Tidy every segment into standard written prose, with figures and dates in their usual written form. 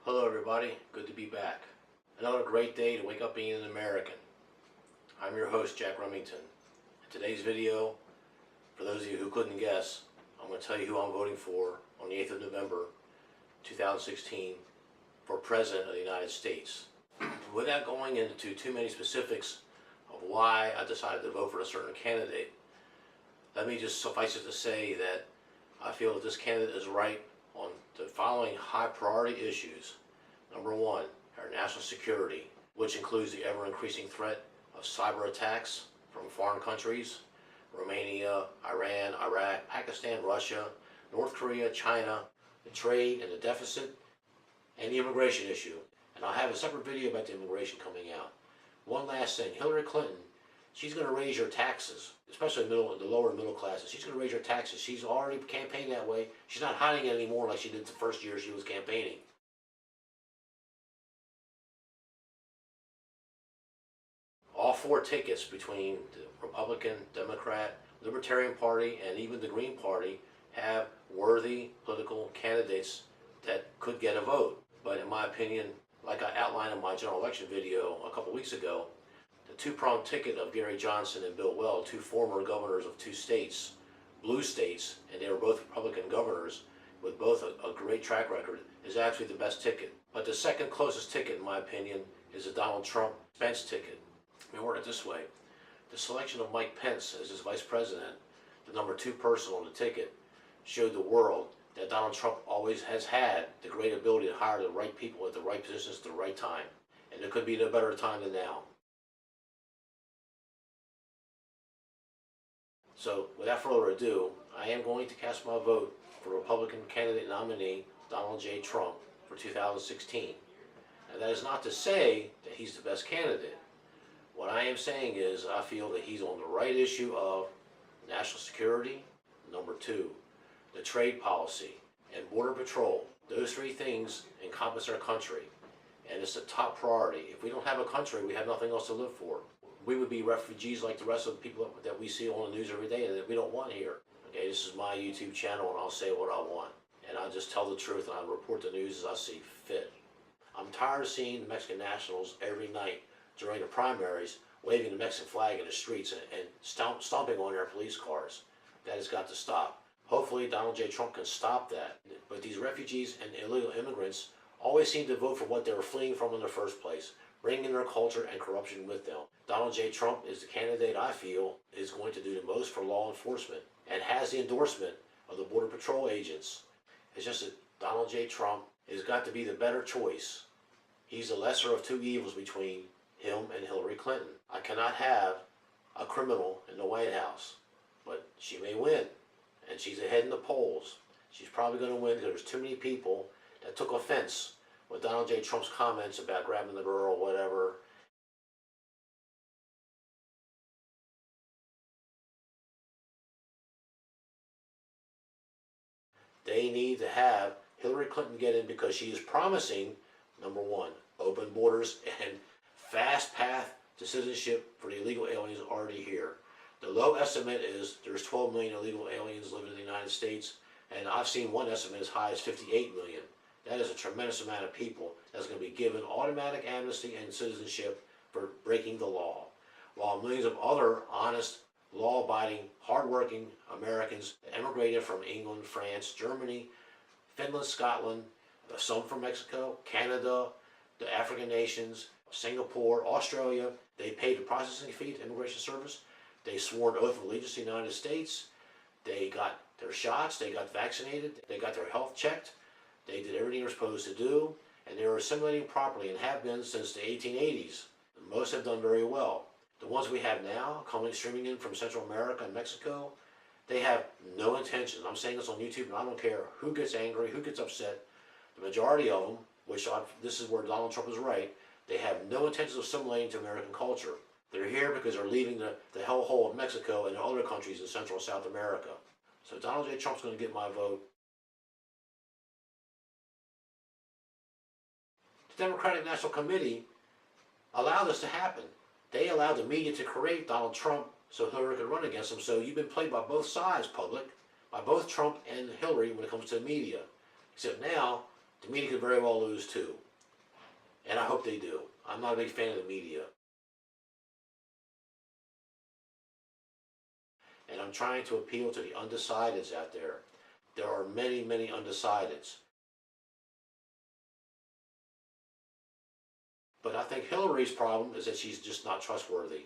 Hello everybody, good to be back. Another great day to wake up being an American. I'm your host, Jack Remington. In today's video, for those of you who couldn't guess, I'm going to tell you who I'm voting for on the 8th of November 2016 for President of the United States. Without going into too many specifics of why I decided to vote for a certain candidate, let me just suffice it to say that I feel that this candidate is right on the following high priority issues. Number one, our national security, which includes the ever-increasing threat of cyber attacks from foreign countries, Romania, Iran, Iraq, Pakistan, Russia, North Korea, China, the trade and the deficit, and the immigration issue. And I'll have a separate video about the immigration coming out. One last thing, Hillary Clinton, she's going to raise your taxes, especially the lower middle classes. She's going to raise your taxes. She's already campaigned that way. She's not hiding it anymore like she did the first year she was campaigning. All four tickets between the Republican, Democrat, Libertarian Party, and even the Green Party have worthy political candidates that could get a vote. But in my opinion, like I outlined in my general election video a couple weeks ago, the two-pronged ticket of Gary Johnson and Bill Weld, two former governors of two states, blue states, and they were both Republican governors with both a great track record, is actually the best ticket. But the second closest ticket, in my opinion, is the Donald Trump Pence ticket. Let me word it this way. The selection of Mike Pence as his vice president, the number two person on the ticket, showed the world that Donald Trump always has had the great ability to hire the right people at the right positions at the right time. And there could be no better time than now. So, without further ado, I am going to cast my vote for Republican candidate nominee Donald J. Trump for 2016. And that is not to say that he's the best candidate. What I am saying is I feel that he's on the right issue of national security, number two, the trade policy, and border patrol. Those three things encompass our country, and it's a top priority. If we don't have a country, we have nothing else to live for. We would be refugees like the rest of the people that we see on the news every day and that we don't want here. Okay, this is my YouTube channel and I'll say what I want. And I'll just tell the truth and I'll report the news as I see fit. I'm tired of seeing the Mexican nationals every night during the primaries waving the Mexican flag in the streets and stomping on their police cars. That has got to stop. Hopefully Donald J. Trump can stop that. But these refugees and illegal immigrants always seem to vote for what they were fleeing from in the first place, bringing their culture and corruption with them. Donald J. Trump is the candidate I feel is going to do the most for law enforcement and has the endorsement of the Border Patrol agents. It's just that Donald J. Trump has got to be the better choice. He's the lesser of two evils between him and Hillary Clinton. I cannot have a criminal in the White House, but she may win, and she's ahead in the polls. She's probably going to win because there's too many people that took offense with Donald J. Trump's comments about grabbing the girl or whatever. They need to have Hillary Clinton get in because she is promising, number one, open borders and fast path to citizenship for the illegal aliens already here. The low estimate is there's 12 million illegal aliens living in the United States, and I've seen one estimate as high as 58 million. That is a tremendous amount of people that's going to be given automatic amnesty and citizenship for breaking the law, while millions of other honest, law-abiding, hard-working Americans emigrated from England, France, Germany, Finland, Scotland, some from Mexico, Canada, the African nations, Singapore, Australia. They paid the processing fee to Immigration Service. They swore an oath of allegiance to the United States. They got their shots. They got vaccinated. They got their health checked. They did everything they're supposed to do, and they were assimilating properly and have been since the 1880s. Most have done very well. The ones we have now, streaming in from Central America and Mexico, they have no intention. I'm saying this on YouTube, and I don't care who gets angry, who gets upset. The majority of them, this is where Donald Trump is right, they have no intention of assimilating to American culture. They're here because they're leaving the hellhole of Mexico and other countries in Central and South America. So Donald J. Trump's going to get my vote. The Democratic National Committee allowed this to happen. They allowed the media to create Donald Trump so Hillary could run against him. So you've been played by both sides, public, by both Trump and Hillary when it comes to the media. Except now, the media could very well lose too. And I hope they do. I'm not a big fan of the media. And I'm trying to appeal to the undecideds out there. There are many, many undecideds. But I think Hillary's problem is that she's just not trustworthy.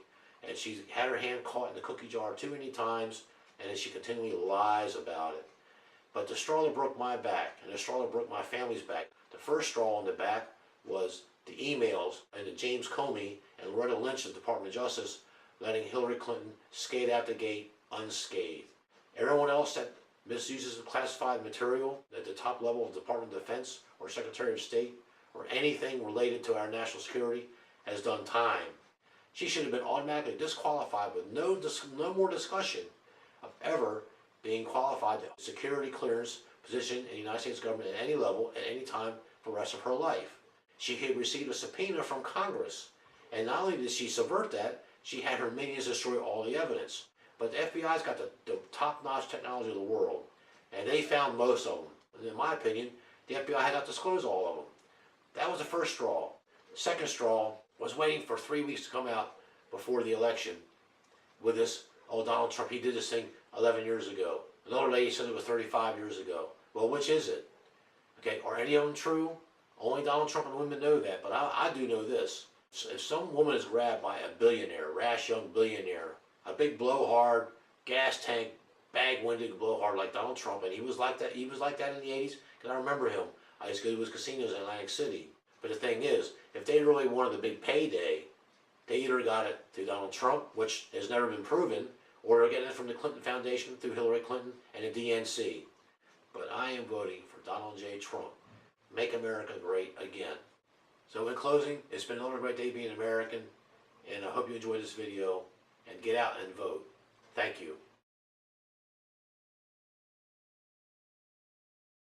And she's had her hand caught in the cookie jar too many times, and then she continually lies about it. But the straw that broke my back, and the straw that broke my family's back, the first straw on the back was the emails and the James Comey and Loretta Lynch of the Department of Justice letting Hillary Clinton skate out the gate unscathed. Everyone else that misuses the classified material at the top level of the Department of Defense or Secretary of State or anything related to our national security has done time. She should have been automatically disqualified with no more discussion of ever being qualified to security clearance position in the United States government at any level at any time for the rest of her life. She had received a subpoena from Congress, and not only did she subvert that, she had her minions destroy all the evidence. But the FBI's got the top-notch technology of the world, and they found most of them. And in my opinion, the FBI had not disclosed all of them. That was the first straw. The second straw was waiting for 3 weeks to come out before the election with this, oh, Donald Trump, he did this thing 11 years ago. Another lady said it was 35 years ago. Well, which is it? Okay, are any of them true? Only Donald Trump and women know that, but I do know this. If some woman is grabbed by a billionaire, rash young billionaire, a big blowhard, gas tank, bag-winded blowhard like Donald Trump, and he was like that in the 80s, because I remember him. I used to go to his casinos in Atlantic City. But the thing is, if they really wanted the big payday, they either got it through Donald Trump, which has never been proven, or they're getting it from the Clinton Foundation through Hillary Clinton and the DNC. But I am voting for Donald J. Trump. Make America great again. So in closing, it's been another great day being American, and I hope you enjoyed this video, and get out and vote. Thank you.